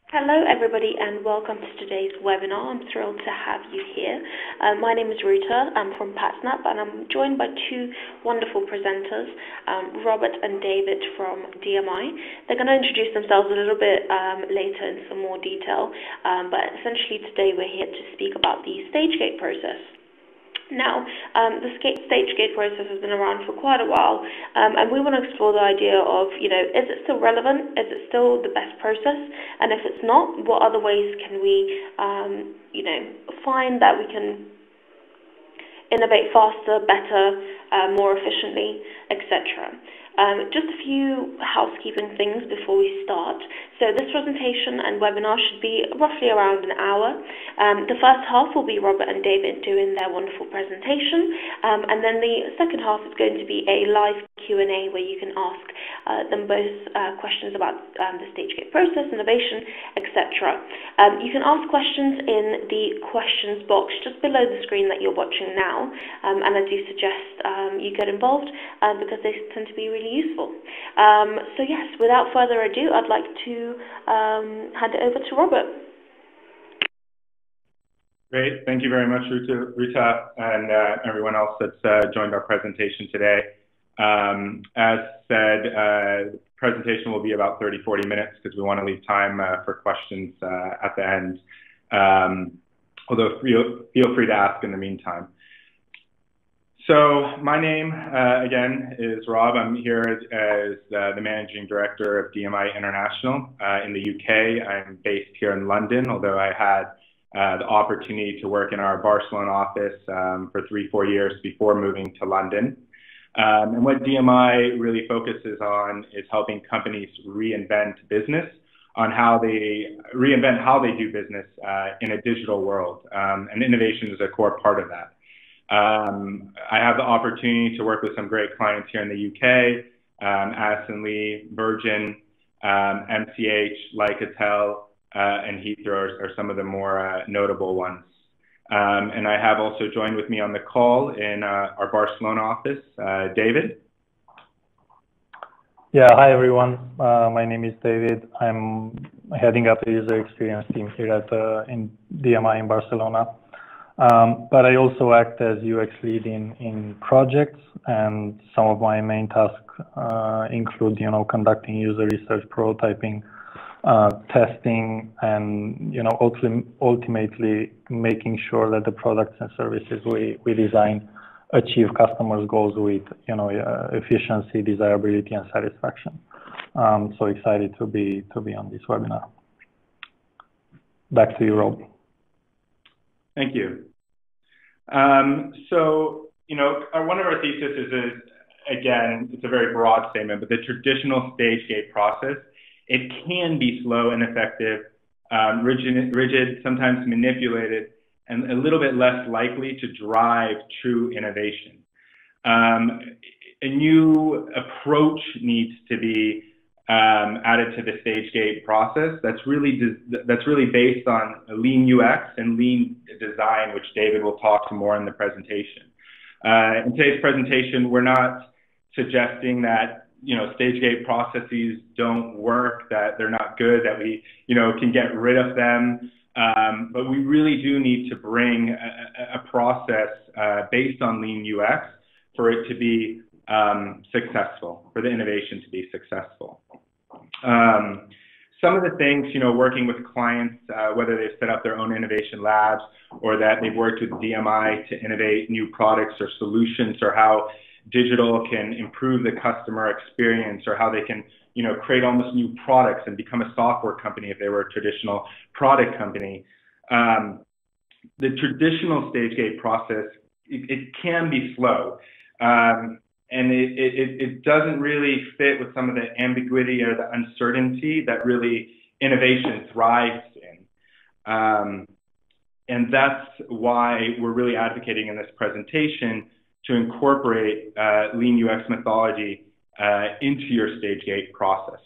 Hello everybody and welcome to today's webinar. I'm thrilled to have you here. My name is Ruta. I'm from PatsNap and I'm joined by two wonderful presenters, Robert and David from DMI. They're going to introduce themselves a little bit later in some more detail, but essentially today we're here to speak about the stage gate process. Now, the stage gate process has been around for quite a while, and we want to explore the idea of, is it still relevant? Is it still the best process? And if it's not, what other ways can we, find that we can innovate faster, better, more efficiently, etc. Just a few housekeeping things before we start. So this presentation and webinar should be roughly around an hour. The first half will be Robert and David doing their wonderful presentation, and then the second half is going to be a live Q&A where you can ask them both questions about the stage gate process, innovation, etc. You can ask questions in the questions box just below the screen that you're watching now, and I do suggest you get involved because they tend to be really useful. So yes, without further ado, I'd like to hand it over to Robert. Great, thank you very much, Ruta, and everyone else that's joined our presentation today. As said, presentation will be about 30-40 minutes because we want to leave time for questions at the end. Although feel free to ask in the meantime. So my name, again, is Rob. I'm here as the Managing Director of DMI International in the UK. I'm based here in London, although I had the opportunity to work in our Barcelona office for 3-4 years before moving to London. And what DMI really focuses on is helping companies reinvent business, on how they reinvent how they do business in a digital world. And innovation is a core part of that. I have the opportunity to work with some great clients here in the UK, Addison Lee, Virgin, MCH, Lycatel, and Heathrow are some of the more notable ones. And I have also joined with me on the call in our Barcelona office, David. Yeah, hi everyone. My name is David. I'm heading up the user experience team here at in DMI in Barcelona. But I also act as UX lead in projects, and some of my main tasks include, conducting user research, prototyping, testing, and ultimately making sure that the products and services we design achieve customers' goals with efficiency, desirability, and satisfaction. So excited to be on this webinar. Back to you, Rob. Thank you. So, one of our theses is, again, it's a very broad statement, but the traditional stage gate process, it can be slow and ineffective, rigid, sometimes manipulated, and a little bit less likely to drive true innovation. A new approach needs to be added to the stage gate process that's really based on lean UX and lean design, which David will talk to more in the presentation. In today's presentation, we're not suggesting that stage gate processes don't work, that they're not good, that we can get rid of them, but we really do need to bring a process based on lean UX for it to be successful, for the innovation to be successful. Some of the things, working with clients, whether they've set up their own innovation labs or that they've worked with DMI to innovate new products or solutions, or how digital can improve the customer experience, or how they can, create almost new products and become a software company if they were a traditional product company. The traditional stage gate process, it can be slow. And it doesn't really fit with some of the ambiguity or the uncertainty that really innovation thrives in. And that's why we're really advocating in this presentation to incorporate lean UX methodology into your stage gate process.